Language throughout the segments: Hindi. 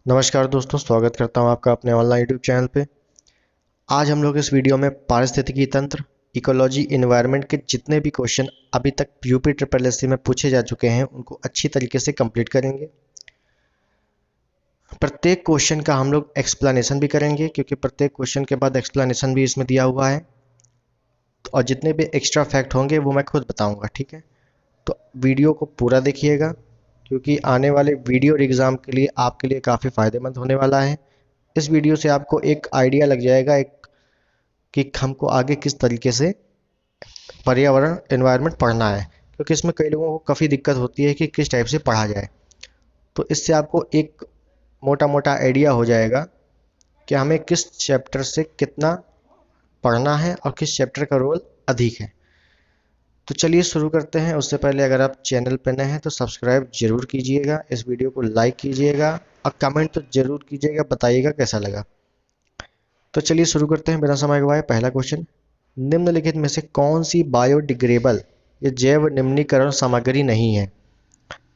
नमस्कार दोस्तों, स्वागत करता हूं आपका अपने ऑनलाइन यूट्यूब चैनल पे। आज हम लोग इस वीडियो में पारिस्थितिकी तंत्र, इकोलॉजी, एनवायरनमेंट के जितने भी क्वेश्चन अभी तक यूपी ट्रिपल एससी में पूछे जा चुके हैं उनको अच्छी तरीके से कंप्लीट करेंगे। प्रत्येक क्वेश्चन का हम लोग एक्सप्लेनेशन भी करेंगे, क्योंकि प्रत्येक क्वेश्चन के बाद एक्सप्लेनेशन भी इसमें दिया हुआ है। और जितने भी एक्स्ट्रा फैक्ट होंगे वो मैं खुद बताऊंगा, ठीक है। तो वीडियो को पूरा देखिएगा, क्योंकि आने वाले वीडियो और एग्ज़ाम के लिए आपके लिए काफ़ी फ़ायदेमंद होने वाला है। इस वीडियो से आपको एक आइडिया लग जाएगा एक कि हमको आगे किस तरीके से पर्यावरण एनवायरनमेंट पढ़ना है, क्योंकि इसमें कई लोगों को काफ़ी दिक्कत होती है कि किस टाइप से पढ़ा जाए। तो इससे आपको एक मोटा मोटा आइडिया हो जाएगा कि हमें किस चैप्टर से कितना पढ़ना है और किस चैप्टर का रोल अधिक है। तो चलिए शुरू करते हैं। उससे पहले अगर आप चैनल पर नए हैं तो सब्सक्राइब जरूर कीजिएगा, इस वीडियो को लाइक कीजिएगा और कमेंट तो जरूर कीजिएगा, बताइएगा कैसा लगा। तो चलिए शुरू करते हैं बिना समय गवाए। पहला क्वेश्चन, निम्नलिखित में से कौन सी बायोडिग्रेडेबल या जैव निम्नीकरण सामग्री नहीं है?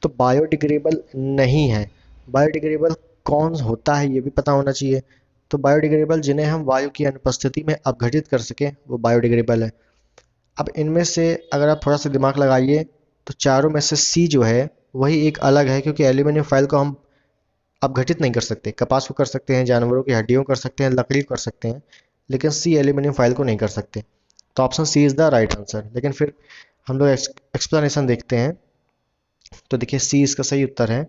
तो बायोडिग्रेडेबल नहीं है। बायोडिग्रेडेबल कौन होता है ये भी पता होना चाहिए। तो बायोडिग्रेडेबल जिन्हें हम वायु की अनुपस्थिति में अपघटित कर सकें वो बायोडिग्रेडेबल है। अब इनमें से अगर आप थोड़ा सा दिमाग लगाइए तो चारों में से सी जो है वही एक अलग है, क्योंकि एल्यूमिनियम फाइल को हम अपघटित नहीं कर सकते। कपास को कर सकते हैं, जानवरों की हड्डियों को कर सकते हैं, लकड़ी को कर सकते हैं, लेकिन सी एल्यूमिनियम फाइल को नहीं कर सकते। तो option C is the right answer. लेकिन फिर हम लोग एक्सप्लेनेशन देखते हैं। तो देखिए सी इसका सही उत्तर है।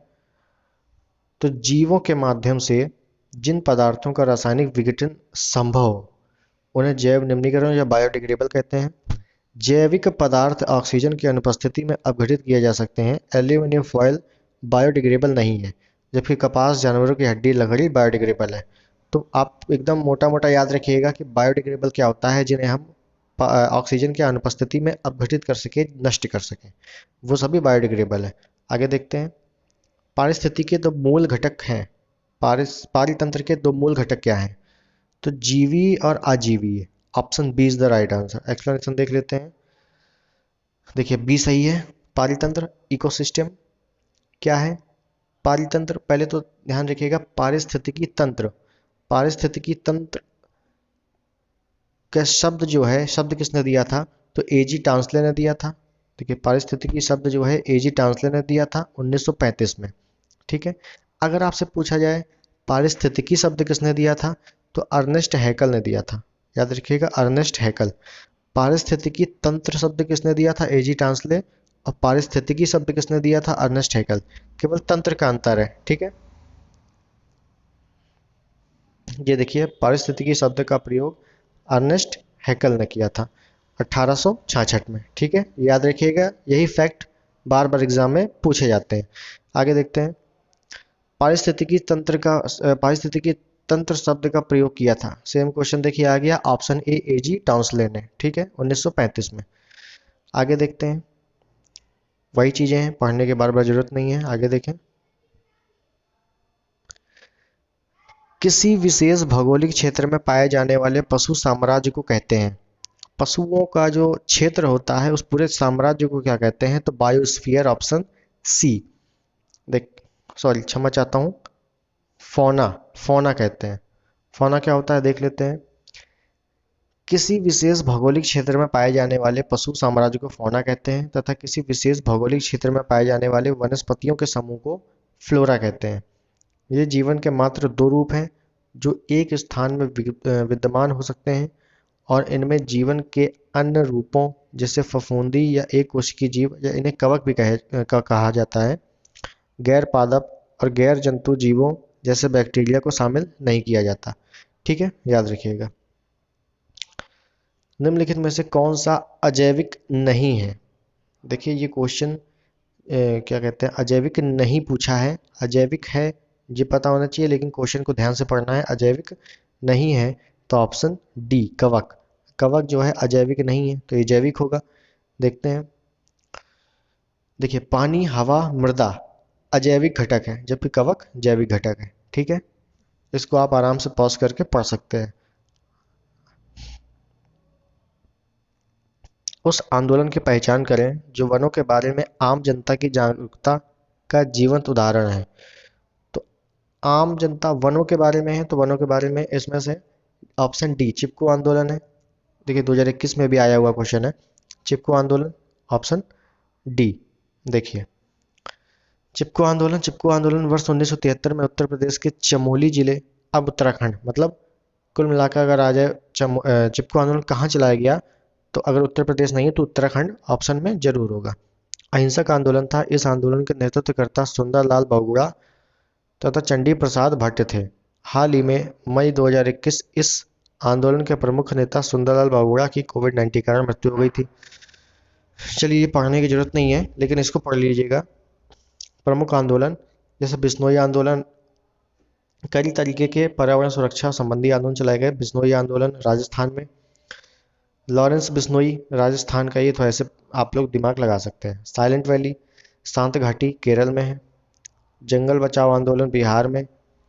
तो जीवों के माध्यम से जिन पदार्थों का रासायनिक विघटन संभव हो उन्हें जैव निम्नीकरण या बायोडिग्रेडेबल कहते हैं। जैविक पदार्थ ऑक्सीजन की अनुपस्थिति में अपघटित किए जा सकते हैं। एल्यूमिनियम फॉयल बायोडिग्रेडेबल नहीं है, जबकि कपास, जानवरों की हड्डी, लकड़ी बायोडिग्रेडेबल है। तो आप एकदम मोटा मोटा याद रखिएगा कि बायोडिग्रेडेबल क्या होता है, जिन्हें हम ऑक्सीजन की अनुपस्थिति में अपघटित कर सके, नष्ट कर सकें, वो सभी बायोडिग्रेडेबल है। आगे देखते हैं। पारिस्थितिकी के दो मूल घटक हैं। पारितंत्र के दो मूल घटक क्या हैं? तो जीवी और अजीवी। Option B is the right answer. Explanation देख लेते हैं। देखिए बी सही है। पारितंत्र, इकोसिस्टम क्या है? पारितंत्र, पहले तो ध्यान रखिएगा, पारिस्थितिकी तंत्र। पारिस्थितिकी तंत्र का शब्द जो है, शब्द किसने दिया था? तो एजी टांसले ने दिया था। देखिए पारिस्थितिकी शब्द जो है एजी टांसले ने दिया था 1935 में, ठीक है। अगर आपसे पूछा जाए पारिस्थितिकी शब्द किसने दिया था, तो अर्नेस्ट हैकल ने दिया था। याद रखिएगा, अर्नेस्ट हैकल। पारिस्थितिकी तंत्र शब्द किसने दिया था? एजी टांसले। और पारिस्थितिकी शब्द किसने दिया था? अर्नेस्ट हैकल। केवल तंत्र का अंतर है, ठीक है। ये देखिए पारिस्थितिकी शब्द का प्रयोग अर्नेस्ट हैकल ने किया था 1866 में, ठीक है। याद रखिएगा, यही फैक्ट बार बार एग्जाम में पूछे जाते हैं। आगे देखते हैं। पारिस्थितिकी तंत्र शब्द का प्रयोग किया था। सेम क्वेश्चन देखिए आ गया, ऑप्शन ए एजी टाउंसले ने, ठीक है, 1935 में। आगे देखते हैं। वही चीजें हैं, पढ़ने के बार बार जरूरत नहीं है। आगे देखें। किसी विशेष भौगोलिक क्षेत्र में पाए जाने वाले पशु साम्राज्य को कहते हैं? पशुओं का जो क्षेत्र होता है उस पूरे साम्राज्य को क्या कहते हैं? तो बायोस्फीयर, ऑप्शन सी। देख, सॉरी क्षमा चाहता हूँ, फौना। फौना कहते हैं। फौना क्या होता है देख लेते हैं। किसी विशेष भौगोलिक क्षेत्र में पाए जाने वाले पशु साम्राज्य को फौना कहते हैं, तथा किसी विशेष भौगोलिक क्षेत्र में पाए जाने वाले वनस्पतियों के समूह को फ्लोरा कहते हैं। ये जीवन के मात्र दो रूप हैं जो एक स्थान में विद्यमान हो सकते हैं, और इनमें जीवन के अन्य रूपों जैसे फफूंदी या एक कोशिकीय जीव, या इन्हें कवक भी कहा जाता है, गैर पादप और गैर जंतु जीवों जैसे बैक्टीरिया को शामिल नहीं किया जाता, ठीक है, याद रखिएगा। निम्नलिखित में से कौन सा अजैविक नहीं है? देखिए ये क्वेश्चन क्या कहते हैं, अजैविक नहीं पूछा है। अजैविक है ये पता होना चाहिए, लेकिन क्वेश्चन को ध्यान से पढ़ना है। अजैविक नहीं है तो ऑप्शन डी कवक। कवक जो है अजैविक नहीं है, तो ये जैविक होगा। देखते हैं। देखिए पानी, हवा, मृदा अजैविक घटक है, जबकि कवक जैविक घटक है, ठीक है। इसको आप आराम से पॉज करके पढ़ सकते हैं। उस आंदोलन की पहचान करें जो वनों के बारे में आम जनता की जागरूकता का जीवंत उदाहरण है। तो आम जनता वनों के बारे में है, तो वनों के बारे में इसमें से ऑप्शन डी चिपको आंदोलन है। देखिए 2021 में भी आया हुआ क्वेश्चन है, चिपको आंदोलन, ऑप्शन डी। देखिए चिपको आंदोलन वर्ष 1973 में उत्तर प्रदेश के चमोली जिले, अब उत्तराखंड, मतलब कुल मिलाकर अगर आ जाए चिपको आंदोलन कहाँ चलाया गया, तो अगर उत्तर प्रदेश नहीं है तो उत्तराखंड ऑप्शन में जरूर होगा। अहिंसक आंदोलन था। इस आंदोलन के नेतृत्वकर्ता सुंदरलाल बहुगुणा तथा चंडी प्रसाद भट्ट थे। हाल ही में मई 2021 इस आंदोलन के प्रमुख नेता सुंदरलाल बहुगुणा की कोविड-19 के कारण मृत्यु हो गई थी। चलिए ये पढ़ने की जरूरत नहीं है, लेकिन इसको पढ़ लीजिएगा। प्रमुख आंदोलन जैसे बिश्नोई आंदोलन, कई तरीके के पर्यावरण सुरक्षा संबंधी आंदोलन चलाए गए। बिश्नोई आंदोलन राजस्थान में, लॉरेंस बिश्नोई राजस्थान का, ये तो ऐसे आप लोग दिमाग लगा सकते हैं। साइलेंट वैली शांत घाटी केरल में है। जंगल बचाओ आंदोलन बिहार में।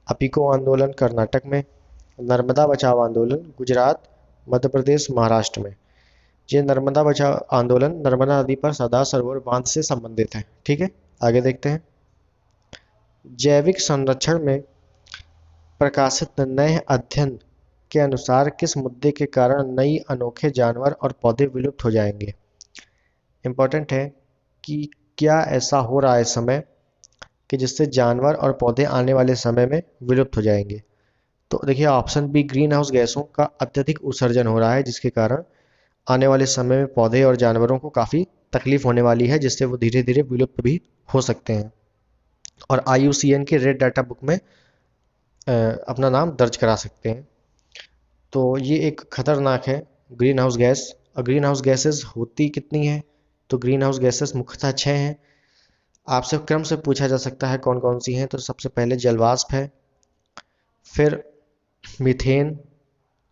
अपिको आंदोलन कर्नाटक में। नर्मदा बचाओ आंदोलन गुजरात, मध्य प्रदेश, महाराष्ट्र में। ये नर्मदा बचाओ आंदोलन नर्मदा नदी पर सरदार सरोवर बांध से संबंधित है। ठीक है, आगे देखते हैं। जैविक संरक्षण में प्रकाशित नए अध्ययन के अनुसार किस मुद्दे के कारण नई अनोखे जानवर और पौधे विलुप्त हो जाएंगे। इंपॉर्टेंट है कि क्या ऐसा हो रहा है इस समय कि जिससे जानवर और पौधे आने वाले समय में विलुप्त हो जाएंगे। तो देखिए ऑप्शन बी, ग्रीन हाउस गैसों का अत्यधिक उत्सर्जन हो रहा है, जिसके कारण आने वाले समय में पौधे और जानवरों को काफ़ी तकलीफ होने वाली है, जिससे वो धीरे धीरे विलुप्त भी हो सकते हैं। और IUCN के रेड डाटा बुक में अपना नाम दर्ज करा सकते हैं। तो ये एक खतरनाक है ग्रीन हाउस गैस। और ग्रीन हाउस गैसेस होती कितनी हैं, तो ग्रीन हाउस गैसेस मुख्यतः 6 हैं। आपसे क्रम से पूछा जा सकता है कौन कौन सी हैं, तो सबसे पहले जलवाष्प है, फिर मीथेन,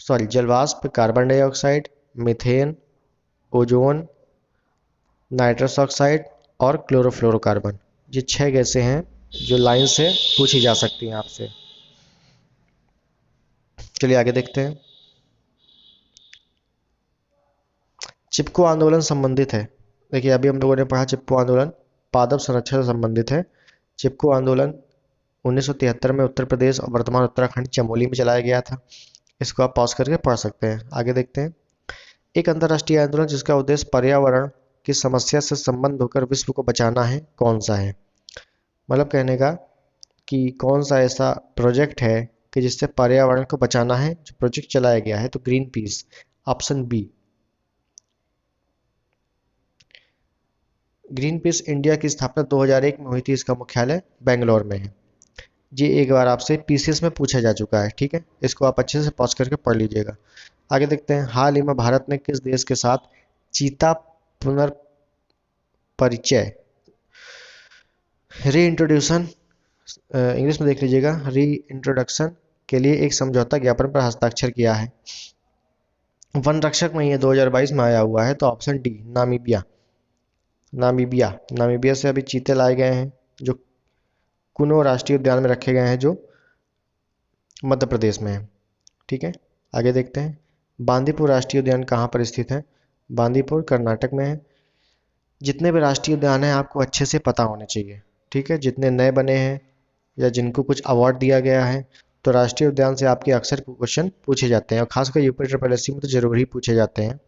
जलवाष्प, carbon dioxide, methane, ozone, nitrous oxide और क्लोरोफ्लोरोकार्बन। ये 6 गैसें हैं जो लाइन से पूछी जा सकती हैं आपसे। चलिए आगे देखते हैं। चिपको आंदोलन संबंधित है। देखिए अभी हम लोगों ने पढ़ा चिपको आंदोलन पादप संरक्षण से संबंधित है। चिपको आंदोलन 1973 में उत्तर प्रदेश और वर्तमान उत्तराखंड चमोली में चलाया गया था। इसको आप पॉज करके पढ़ सकते हैं। आगे देखते हैं। एक अंतर्राष्ट्रीय आंदोलन जिसका उद्देश्य पर्यावरण की समस्या से संबंध होकर विश्व को बचाना है, कौन सा है। मतलब कहने का कि कौन सा ऐसा प्रोजेक्ट है कि जिससे पर्यावरण को बचाना है, जो प्रोजेक्ट चलाया गया है, तो Greenpeace, option B. Greenpeace India की स्थापना 2001 में हुई थी। इसका मुख्यालय बेंगलोर में है। ये एक बार आपसे पीसीएस में पूछा जा चुका है। ठीक है, इसको आप अच्छे से पॉज करके पढ़ लीजिएगा। आगे देखते हैं। हाल ही में भारत ने किस देश के साथ चीता पुनर्परिचय, री इंट्रोड्यूशन, इंग्लिश में देख लीजिएगा, री इंट्रोडक्शन के लिए एक समझौता ज्ञापन पर हस्ताक्षर किया है। वन रक्षक महीने 2022 में आया हुआ है, तो ऑप्शन डी, नामीबिया। नामीबिया से अभी चीते लाए गए हैं, जो कुनो राष्ट्रीय उद्यान में रखे गए हैं, जो मध्य प्रदेश में है। ठीक है, आगे देखते हैं। बांदीपुर राष्ट्रीय उद्यान कहाँ पर स्थित है। बांदीपुर कर्नाटक में है। जितने भी राष्ट्रीय उद्यान हैं आपको अच्छे से पता होने चाहिए। ठीक है, जितने नए बने हैं या जिनको कुछ अवार्ड दिया गया है, तो राष्ट्रीय उद्यान से आपके अक्सर क्वेश्चन पूछे जाते हैं, और खासकर UP-SSSC में तो जरूर ही पूछे जाते हैं।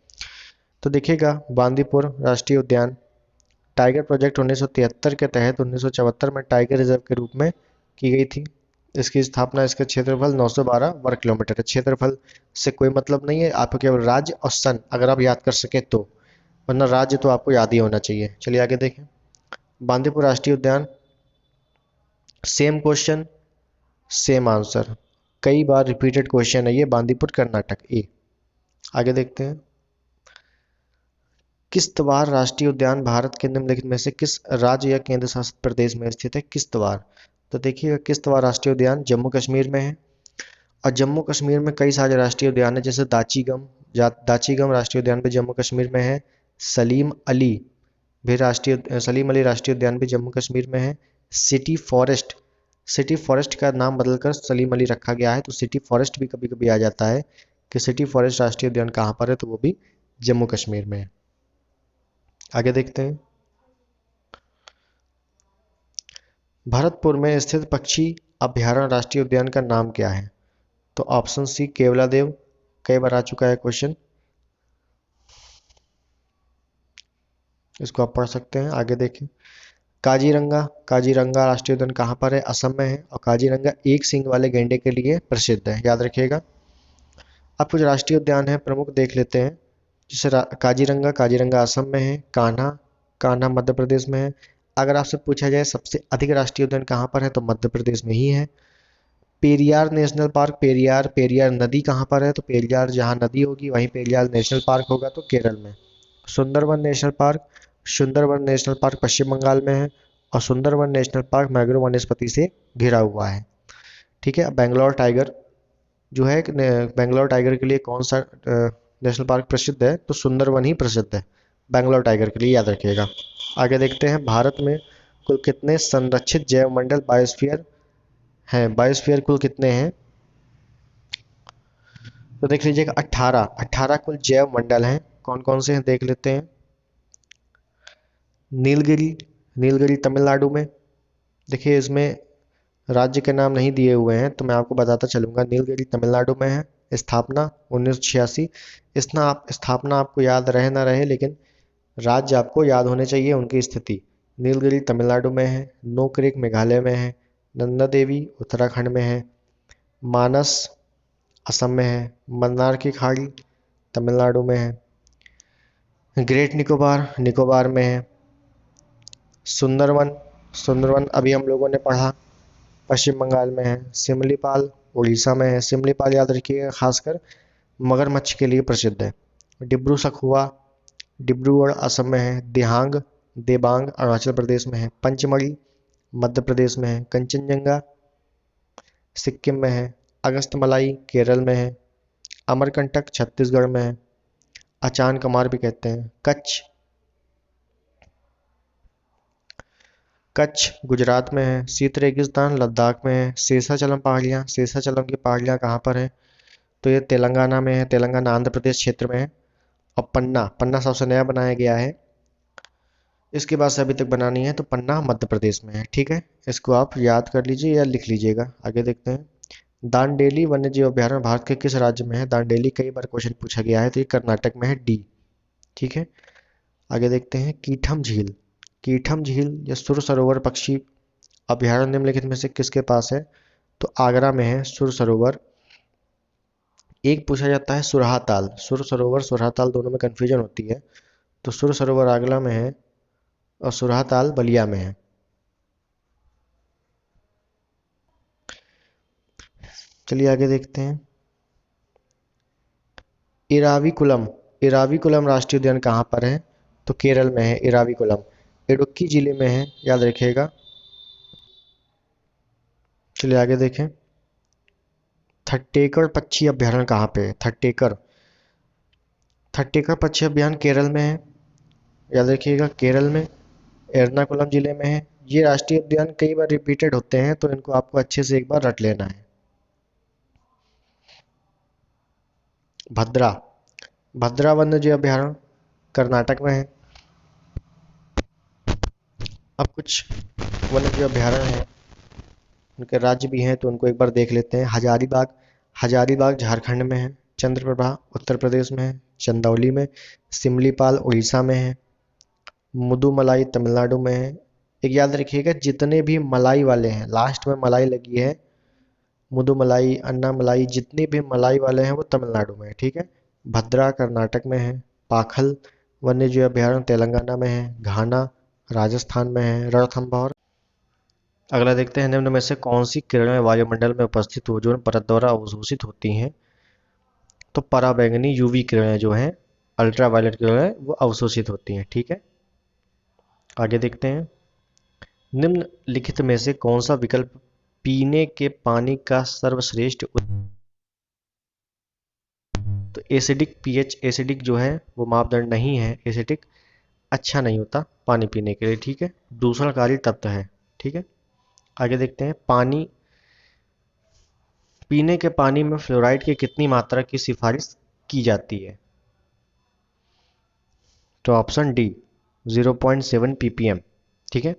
तो देखिएगा, बांदीपुर राष्ट्रीय उद्यान टाइगर प्रोजेक्ट 1973 के तहत 1974 में टाइगर रिजर्व के रूप में की गई थी। इसकी स्थापना, इसका क्षेत्रफल 912 वर्ग किलोमीटर है। क्षेत्रफल से कोई मतलब नहीं है, आपको केवल राज्य और सन अगर आप याद कर सके तो, वरना राज्य तो आपको याद ही होना चाहिए। चलिए आगे देखें। बांदीपुर राष्ट्रीय उद्यान, सेम क्वेश्चन सेम आंसर, कई बार रिपीटेड क्वेश्चन है ये। बांदीपुर कर्नाटक, ए। आगे देखते हैं। किश्तवाड़ राष्ट्रीय उद्यान भारत के निम्नलिखित में से किस राज्य या केंद्र शासित प्रदेश में स्थित है। किश्तवाड़, तो देखिए किश्तवाड़ राष्ट्रीय उद्यान जम्मू कश्मीर में है। और जम्मू कश्मीर में कई सारे राष्ट्रीय उद्यान है, जैसे दाचीगम राष्ट्रीय उद्यान भी जम्मू कश्मीर में है। सलीम अली सलीम अली राष्ट्रीय उद्यान भी जम्मू कश्मीर में है। सिटी फॉरेस्ट का नाम बदलकर सलीम अली रखा गया है, तो सिटी फॉरेस्ट भी कभी कभी आ जाता है कि सिटी फॉरेस्ट राष्ट्रीय उद्यान कहाँ पर है, तो वो भी जम्मू कश्मीर में है। आगे देखते हैं। भरतपुर में स्थित पक्षी अभयारण्य राष्ट्रीय उद्यान का नाम क्या है? तो ऑप्शन सी केवलादेव, कई बार आ चुका है क्वेश्चन, इसको आप पढ़ सकते हैं। आगे देखें, काजीरंगा, काजीरंगा राष्ट्रीय उद्यान कहाँ पर है? असम में है, और काजीरंगा एक सींग वाले गैंडे के लिए प्रसिद्ध है, याद रखिएगा। अब कुछ राष्ट्रीय उद्यान है प्रमुख देख लेते हैं। जैसे काजीरंगा, काजीरंगा असम में है। कान्हा, कान्हा मध्य प्रदेश में है। अगर आपसे पूछा जाए सबसे अधिक राष्ट्रीय उद्यान कहाँ पर है, तो मध्य प्रदेश में ही है। पेरियार नेशनल पार्क, पेरियार, पेरियार नदी कहाँ पर है? तो पेरियार जहाँ नदी होगी वहीं पेरियार नेशनल पार्क होगा, तो केरल में। Sundarban national park, Sundarban national park Paschim Bangal में है, और सुंदरवन नेशनल पार्क मैंग्रोव वनस्पति से घिरा हुआ है। ठीक है। बेंगलोर टाइगर जो है, बेंगलोर टाइगर के लिए कौन सा नेशनल पार्क प्रसिद्ध है? तो सुंदरवन ही प्रसिद्ध है बेंगलोर टाइगर के लिए, याद रखिएगा। आगे देखते हैं, भारत में कुल कितने संरक्षित जैव मंडल बायोस्फीयर हैं? बायोस्फीयर कुल कितने हैं? तो देख लीजिएगा, 18, 18 कुल जैव मंडल हैं। कौन कौन से हैं देख लेते हैं। नीलगिरी, नीलगिरी तमिलनाडु में। देखिए इसमें राज्य के नाम नहीं दिए हुए हैं, तो मैं आपको बताता चलूंगा। नीलगिरी तमिलनाडु में है। स्थापना 1986। स्थापना आपको याद रहे ना रहे, लेकिन राज्य आपको याद होने चाहिए उनकी स्थिति। नीलगिरी तमिलनाडु में है। नोक्रेक मेघालय में है। नंदा देवी उत्तराखंड में है। मानस असम में है। मन्नार की खाड़ी तमिलनाडु में है। ग्रेट निकोबार निकोबार में है। सुंदरवन, सुंदरवन अभी हम लोगों ने पढ़ा, पश्चिम बंगाल में है। सिमलीपाल उड़ीसा में है। सिमलीपाल याद रखिएगा, खासकर मगरमच्छ के लिए प्रसिद्ध है। डिब्रू सखुआ डिब्रूगढ़ असम में है। दिहांग, देबांग अरुणाचल प्रदेश में है। पंचमढ़ी मध्य प्रदेश में है। कंचनजंगा सिक्किम में है। अगस्तमलाई केरल में है। अमरकंटक छत्तीसगढ़ में है। अचान कमार भी कहते हैं। कच्छ, कच्छ गुजरात में है। शीत रेगिस्तान लद्दाख में है। शेषाचलम पहाड़ियाँ, शेषाचलम की पहाड़ियाँ कहाँ पर है? तो ये तेलंगाना में है। तेलंगाना आंध्र प्रदेश क्षेत्र में है। और पन्ना, पन्ना सबसे नया बनाया गया है, इसके बाद से अभी तक बनानी है, तो पन्ना मध्य प्रदेश में है। ठीक है, इसको आप याद कर लीजिए या लिख लीजिएगा। आगे देखते हैं, दांडेली वन्यजीव अभयारण्य भारत के किस राज्य में है? दांडेली कई बार क्वेश्चन पूछा गया है, तो ये कर्नाटक में है, डी। ठीक है। आगे देखते हैं, कीठम झील, कीठम झील या सुर सरोवर पक्षी अभयारण्य निम्नलिखित में से किसके पास है? तो आगरा में है सुर सरोवर। एक पूछा जाता है सुरहा ताल, सुर सरोवर सुरहा ताल दोनों में कंफ्यूजन होती है, तो सुर सरोवर आगरा में है और सुरहा ताल बलिया में है। चलिए आगे देखते हैं, इराविकुलम, इराविकुलम राष्ट्रीय उद्यान कहाँ पर है? तो केरल में है इराविकुलम, इडुक्की जिले में है, याद रखिएगा। चलिए आगे देखें, थट्टेकड़ पक्षी अभयारण्य कहाँ पे है? थट्टेकड़, थट्टेकड़ पक्षी अभयारण्य केरल में है, याद रखिएगा, केरल में एर्नाकुलम जिले में है। ये राष्ट्रीय उद्यान कई बार रिपीटेड होते हैं, तो इनको आपको अच्छे से एक बार रट लेना है। भद्रा, भद्रा वन्यजीव अभयारण्य कर्नाटक में है। अब कुछ वन्यजीव अभयारण्य हैं, उनके राज्य भी हैं, तो उनको एक बार देख लेते हैं। हजारीबाग, हजारीबाग झारखंड में है। चंद्रप्रभा उत्तर प्रदेश में है, चंदौली में। सिमलीपाल उड़ीसा में है। मुदुमलाई तमिलनाडु में है। एक याद रखिएगा, जितने भी मलाई वाले हैं, लास्ट में मलाई लगी है, मुदुमलाई अन्नामलाई, जितने भी मलाई वाले हैं वो तमिलनाडु में है। ठीक है। भद्रा कर्नाटक में है। पाखल वन्यजीव अभयारण्य तेलंगाना में है। घाना राजस्थान में है। रणथंभौर। अगला देखते हैं, निम्न में से कौन सी किरणें वायुमंडल में उपस्थित ओजोन परत द्वारा अवशोषित होती हैं? तो पराबैंगनी यूवी किरणें जो हैं, अल्ट्रावायलेट किरणें, वो अवशोषित होती हैं। ठीक है। आगे देखते हैं, निम्नलिखित में से कौन सा विकल्प पीने के पानी का सर्वश्रेष्ठ तो एसिडिक पीएच, एसिडिक जो है वो मापदंड नहीं है। एसिडिक अच्छा नहीं होता पानी पीने के लिए। ठीक है। दूषणकारी तत्व है। ठीक है। आगे देखते हैं, पानी, पीने के पानी में फ्लोराइड की कितनी मात्रा की सिफारिश की जाती है? तो ऑप्शन डी 0.7 ppm। ठीक है।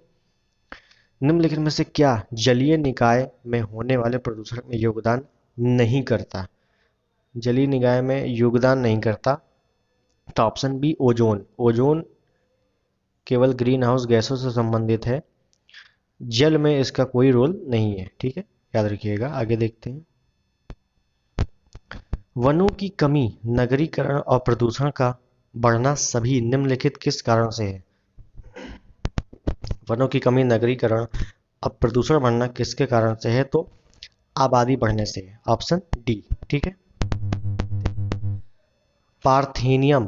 निम्नलिखित में से क्या जलीय निकाय में होने वाले प्रदूषण में योगदान नहीं करता? जलीय निकाय में योगदान नहीं करता, तो ऑप्शन बी ओजोन। ओजोन केवल ग्रीन हाउस गैसों से संबंधित है, जल में इसका कोई रोल नहीं है। ठीक है, याद रखिएगा। आगे देखते हैं। वनों की कमी, नगरीकरण और प्रदूषण का बढ़ना सभी निम्नलिखित किस कारण से है? वनों की कमी, नगरीकरण और प्रदूषण बढ़ना किसके कारण से है? तो आबादी बढ़ने से है, ऑप्शन डी। ठीक है। पार्थेनियम,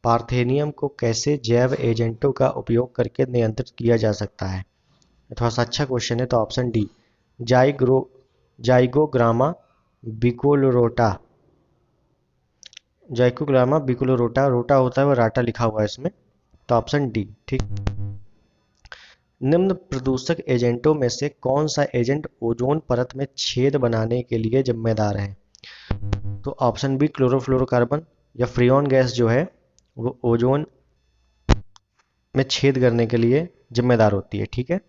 पार्थेनियम को कैसे जैव एजेंटों का उपयोग करके नियंत्रित किया जा सकता है? थोड़ा सा अच्छा क्वेश्चन है, तो ऑप्शन डी जाइगोग्रामा बिकोलोरोटा। जाइगोग्रामा बिकोलोरोटा, रोटा होता है वो राटा लिखा हुआ है इसमें, तो ऑप्शन डी। ठीक। निम्न प्रदूषक एजेंटों में से कौन सा एजेंट ओजोन परत में छेद बनाने के लिए जिम्मेदार है? तो ऑप्शन बी क्लोरोफ्लोरोकार्बन या फ्रियोन गैस जो है वो ओजोन में छेद करने के लिए जिम्मेदार होती है। ठीक है।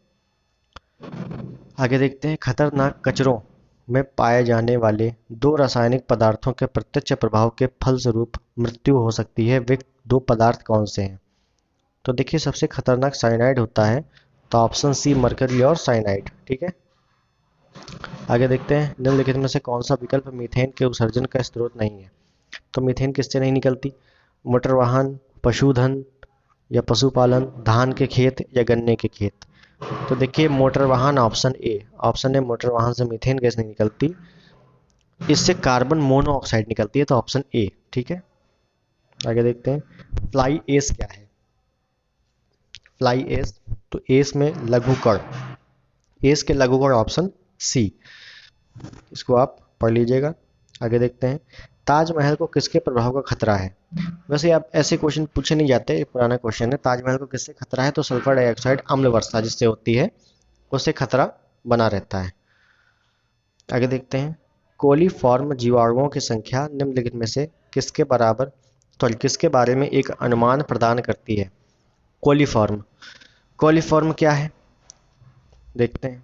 आगे देखते हैं। खतरनाक कचरों में पाए जाने वाले दो रासायनिक पदार्थों के प्रत्यक्ष प्रभाव के फलस्वरूप मृत्यु हो सकती है, वे दो पदार्थ कौन से हैं? तो देखिए, सबसे खतरनाक साइनाइड होता है, तो ऑप्शन सी मरकरी और साइनाइड। ठीक है। आगे देखते हैं। निम्नलिखित में से कौन सा विकल्प मीथेन के उत्सर्जन का स्रोत नहीं है? तो मीथेन किससे नहीं निकलती? मोटर वाहन, पशुधन या पशुपालन, धान के खेत या गन्ने के खेत? तो देखिए, मोटर वाहन, option A. Option A, motor वाहन से मीथेन गैस नहीं निकलती, इससे कार्बन मोनोऑक्साइड निकलती है, तो ऑप्शन ए। ठीक है। आगे देखते हैं। फ्लाई एश क्या है? फ्लाई एश, तो एश में लघुकण, एश के लघुकण, ऑप्शन सी। इसको आप पढ़ लीजिएगा। आगे देखते हैं। ताजमहल को किसके प्रभाव का खतरा है? वैसे आप ऐसे क्वेश्चन पूछे नहीं जाते, पुराना क्वेश्चन है। ताजमहल को किससे खतरा है? तो सल्फर डाइऑक्साइड अम्ल वर्षा जिससे होती है उससे खतरा बना रहता है। आगे देखते हैं। कोलीफॉर्म जीवाणुओं की संख्या निम्नलिखित में से किसके बराबर, सॉरी किसके बारे में एक अनुमान प्रदान करती है? कोलीफॉर्म, कोलीफॉर्म क्या है देखते हैं।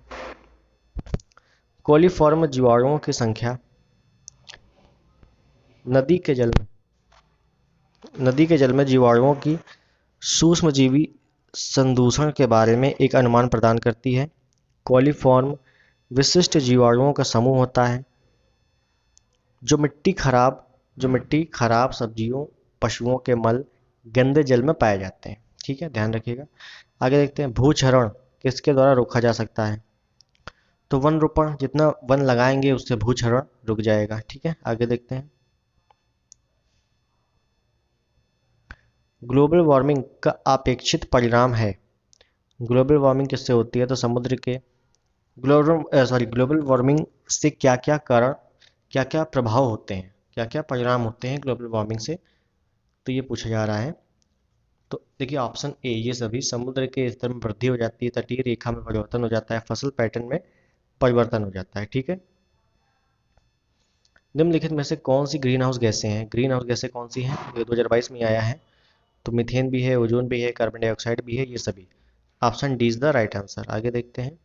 कोलीफॉर्म जीवाणुओं की संख्या नदी के जल में, नदी के जल में जीवाणुओं की सूक्ष्मजीवी संदूषण के बारे में एक अनुमान प्रदान करती है। कोलीफॉर्म विशिष्ट जीवाणुओं का समूह होता है जो मिट्टी खराब सब्जियों, पशुओं के मल, गंदे जल में पाए जाते हैं। ठीक है, ध्यान रखिएगा। आगे देखते हैं। भूक्षरण किसके द्वारा रोका जा सकता है? तो वन रोपण, जितना वन लगाएंगे उससे भूक्षरण रुक जाएगा। ठीक है। आगे देखते हैं। ग्लोबल वार्मिंग का अपेक्षित परिणाम है। ग्लोबल वार्मिंग किससे होती है? तो समुद्र के ग्लोबल वार्मिंग से क्या क्या कारण, क्या क्या प्रभाव होते हैं, क्या क्या परिणाम होते हैं ग्लोबल वार्मिंग से, तो ये पूछा जा रहा है। तो देखिए, ऑप्शन ए, ये सभी। समुद्र के स्तर में वृद्धि हो जाती है, तटीय रेखा में परिवर्तन हो जाता है, फसल पैटर्न में परिवर्तन हो जाता है। ठीक है। निम्नलिखित में से कौन सी ग्रीन हाउस गैसें हैं? ग्रीन हाउस गैसें कौन सी हैं? ये 2022 में आया है। तो मीथेन भी है, ओजोन भी है, कार्बन डाइऑक्साइड भी है, ये सभी। Option D is the right answer. आगे देखते हैं।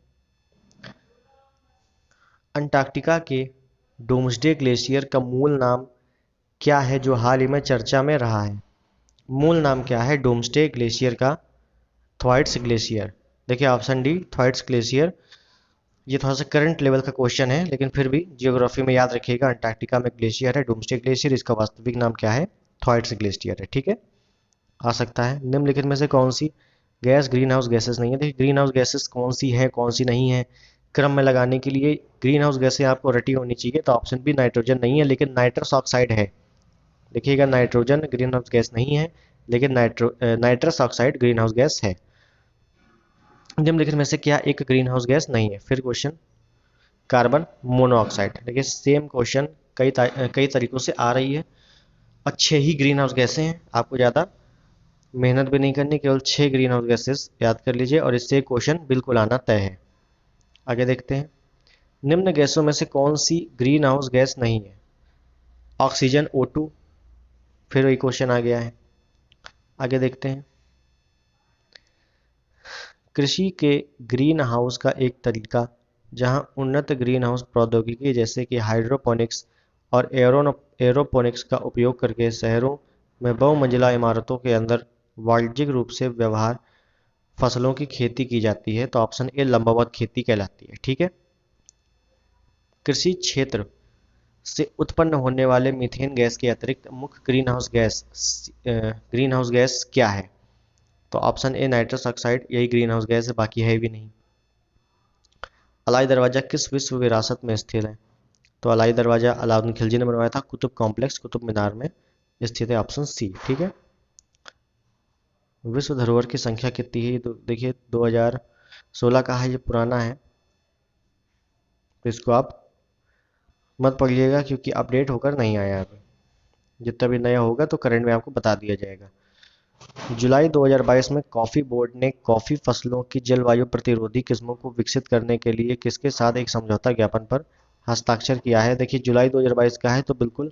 अंटार्कटिका के डोम्सडे ग्लेशियर का मूल नाम क्या है जो हाल ही में चर्चा में रहा है? मूल नाम क्या है डोम्सडे ग्लेशियर का? थ्वाइट्स ग्लेशियर। देखिए, ऑप्शन डी थ्वाइट्स ग्लेशियर। ये थोड़ा सा करंट लेवल का क्वेश्चन है, लेकिन फिर भी जियोग्राफी में याद रखिएगा। अंटार्कटिका में ग्लेशियर है डोम्सडे ग्लेशियर, इसका वास्तविक नाम क्या है? थ्वाइट्स ग्लेशियर है। ठीक है, आ सकता है। निम्नलिखित में से कौन सी गैस ग्रीन हाउस गैसेस नहीं है? देखिए, ग्रीन हाउस गैसेस कौन सी है कौन सी नहीं है, क्रम में लगाने के लिए ग्रीन हाउस गैसें आपको रटी होनी चाहिए। तो ऑप्शन बी नाइट्रोजन नहीं है, लेकिन नाइट्रस ऑक्साइड है। देखिएगा, नाइट्रोजन ग्रीन हाउस गैस नहीं है, लेकिन nitrous oxide green house gas है। निम्नलिखित में से क्या एक ग्रीन हाउस गैस नहीं है? फिर क्वेश्चन, कार्बन मोनोऑक्साइड। देखिए, सेम क्वेश्चन कई तरीकों से आ रही है। अच्छे ही ग्रीन हाउस गैसें हैं, आपको ज़्यादा मेहनत भी नहीं करनी, केवल 6 ग्रीन हाउस गैसेस याद कर लीजिए और इससे क्वेश्चन बिल्कुल आना तय है। आगे देखते हैं। निम्न गैसों में से कौन सी ग्रीन हाउस गैस नहीं है? ऑक्सीजन, O2, फिर वही क्वेश्चन आ गया है। आगे देखते हैं। कृषि के ग्रीन हाउस का एक तरीका, जहां उन्नत ग्रीन हाउस प्रौद्योगिकी जैसे कि हाइड्रोपोनिक्स और एरोपोनिक्स का उपयोग करके शहरों में बहुमंजिला इमारतों के अंदर वाणिज्यिक रूप से व्यवहार फसलों की खेती की जाती है। तो ऑप्शन ए लंबावत खेती कहलाती है। ठीक है। कृषि क्षेत्र से उत्पन्न होने वाले मीथेन गैस के अतिरिक्त मुख्य ग्रीन हाउस गैस क्या है? तो ऑप्शन ए नाइट्रस ऑक्साइड, यही ग्रीन हाउस गैस है, बाकी है भी नहीं। अलाई दरवाजा किस विश्व विरासत में स्थित है? तो अलाई दरवाजा अलाउद्दीन खिलजी ने बनवाया था, कुतुब कॉम्प्लेक्स कुतुब मीनार में स्थित है, ऑप्शन सी। ठीक है। विश्व धरोहर की संख्या कितनी है? तो देखिए 2016 का है, ये पुराना है, तो इसको आप मत पढ़िएगा क्योंकि अपडेट होकर नहीं आया अभी। जितना भी नया होगा तो करंट में आपको बता दिया जाएगा। जुलाई 2022 में कॉफी बोर्ड ने कॉफी फसलों की जलवायु प्रतिरोधी किस्मों को विकसित करने के लिए किसके साथ एक समझौता ज्ञापन पर हस्ताक्षर किया है? देखिए जुलाई 2022 का है, तो बिल्कुल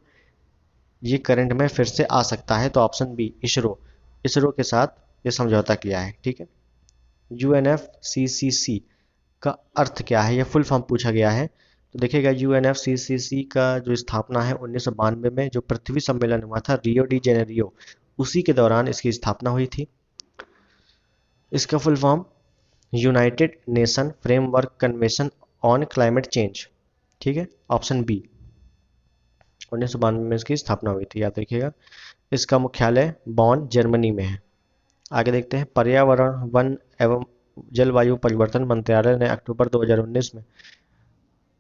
ये करंट में फिर से आ सकता है। तो ऑप्शन बी इसरो के साथ ये समझौता किया है। ठीक है। UNFCCC का अर्थ क्या है, यह फुल फॉर्म पूछा गया है। तो देखिएगा UNFCCC का जो स्थापना है 1992 में जो पृथ्वी सम्मेलन हुआ था रियो डी जेनेरियो, उसी के दौरान इसकी स्थापना हुई थी। इसका full form United nation framework convention on climate change. ठीक है, ऑप्शन बी। 1992 में इसकी स्थापना हुई थी, याद रखिएगा। इसका मुख्यालय बॉन जर्मनी में है। आगे देखते हैं। पर्यावरण वन एवं जलवायु परिवर्तन मंत्रालय ने अक्टूबर 2019 में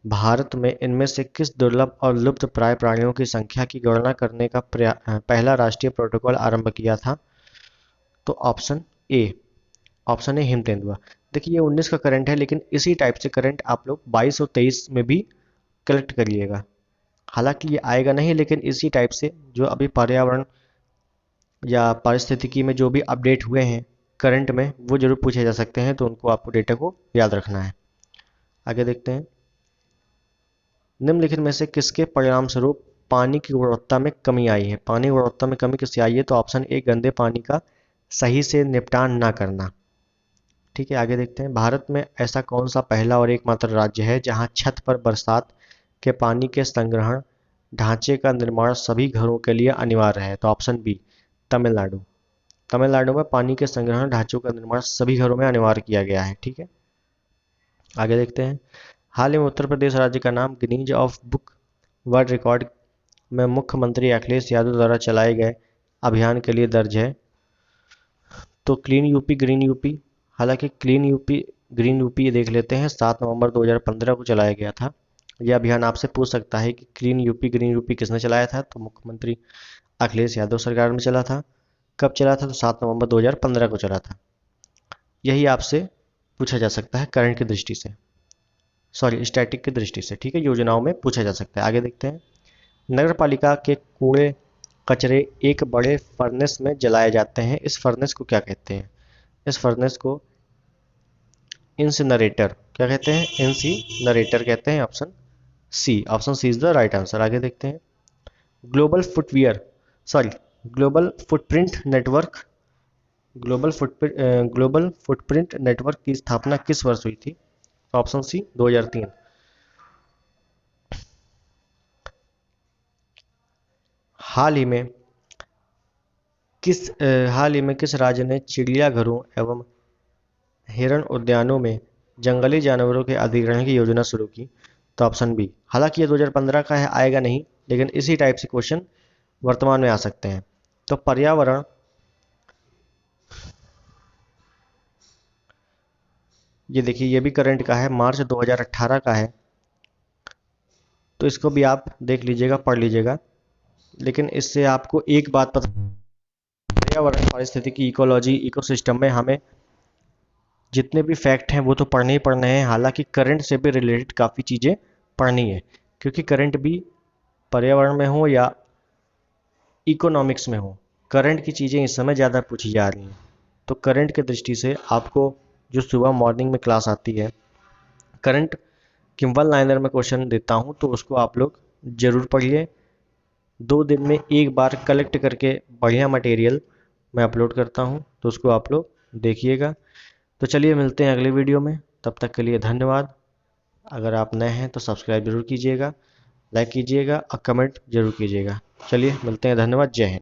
भारत में इनमें से किस दुर्लभ और लुप्त प्राय प्राणियों की संख्या की गणना करने का पहला राष्ट्रीय प्रोटोकॉल आरंभ किया था? तो ऑप्शन ए हिम तेंदुआ। देखिए ये 19 का करंट है, लेकिन इसी टाइप से करंट आप लोग 22 और 23 में भी कलेक्ट करिएगा। हालांकि ये आएगा नहीं, लेकिन इसी टाइप से जो अभी पर्यावरण या पारिस्थितिकी में जो भी अपडेट हुए हैं करंट में, वो जरूर पूछे जा सकते हैं, तो उनको आपको डेटा को याद रखना है। आगे देखते हैं। निम्नलिखित में से किसके परिणाम स्वरूप पानी की गुणवत्ता में कमी आई है? पानी की गुणवत्ता में कमी किससे आई है? तो ऑप्शन ए गंदे पानी का सही से निपटान ना करना। ठीक है। आगे देखते हैं। भारत में ऐसा कौन सा पहला और एकमात्र राज्य है जहां छत पर बरसात के पानी के संग्रहण ढांचे का निर्माण सभी घरों के लिए अनिवार्य है? तो ऑप्शन बी तमिलनाडु। तमिलनाडु में पानी के संग्रहण ढांचों का निर्माण सभी घरों में अनिवार्य किया गया है। ठीक है। आगे देखते हैं। हाल ही में उत्तर प्रदेश राज्य का नाम Guinness of book world record में मुख्यमंत्री अखिलेश यादव द्वारा चलाए गए अभियान के लिए दर्ज है। तो क्लीन यूपी ग्रीन यूपी, हालांकि क्लीन यूपी ग्रीन यूपी देख लेते हैं, 7 नवंबर 2015 को चलाया गया था। यह अभियान आपसे पूछ सकता है कि क्लीन यूपी ग्रीन यूपी किसने चलाया था? तो मुख्यमंत्री अखिलेश यादव सरकार में चला था। कब चला था? तो 7 नवंबर 2015 को चला था। यही आपसे पूछा जा सकता है करंट की दृष्टि से, सॉरी स्टैटिक की दृष्टि से। ठीक है, योजनाओं में पूछा जा सकता है। आगे देखते हैं। नगर पालिका के कूड़े कचरे एक बड़े फर्नेस में जलाए जाते हैं, इस फर्नेस को क्या कहते हैं? इस फर्नेस को इंसिनरेटर क्या कहते हैं? इंसिनरेटर कहते हैं, option C is the right answer. आगे देखते हैं। Global footwear sorry global footprint network global footprint network की स्थापना किस वर्ष हुई थी? Option C 2003। हाल ही में किस राज्य ने चिड़ियाघरों एवं हिरण उद्यानों में जंगली जानवरों के अधिग्रहण की योजना शुरू की? तो ऑप्शन बी। हालांकि ये 2015 का है, आएगा नहीं, लेकिन इसी टाइप से क्वेश्चन वर्तमान में आ सकते हैं। तो पर्यावरण ये देखिए, ये भी करंट का है, मार्च 2018 का है, तो इसको भी आप देख लीजिएगा, पढ़ लीजिएगा। लेकिन इससे आपको एक बात पता, पर्यावरण पारिस्थितिकी इकोलॉजी इकोसिस्टम में हमें जितने भी फैक्ट हैं वो तो पढ़ने ही पढ़ने हैं। हालांकि करंट से भी रिलेटेड काफ़ी चीज़ें पढ़नी है, क्योंकि करंट भी पर्यावरण में हो या इकोनॉमिक्स में हो, करंट की चीज़ें इस समय ज़्यादा पूछी जा रही हैं। तो करंट की दृष्टि से आपको जो सुबह मॉर्निंग में क्लास आती है करंट की वन लाइनर में क्वेश्चन देता हूँ, तो उसको आप लोग ज़रूर पढ़िए। 2 दिन में एक बार कलेक्ट करके बढ़िया मटेरियल मैं अपलोड करता हूँ, तो उसको आप लोग देखिएगा। तो चलिए मिलते हैं अगले वीडियो में, तब तक के लिए धन्यवाद। अगर आप नए हैं तो सब्सक्राइब जरूर कीजिएगा, लाइक कीजिएगा और कमेंट जरूर कीजिएगा। चलिए मिलते हैं, धन्यवाद, जय हिंद।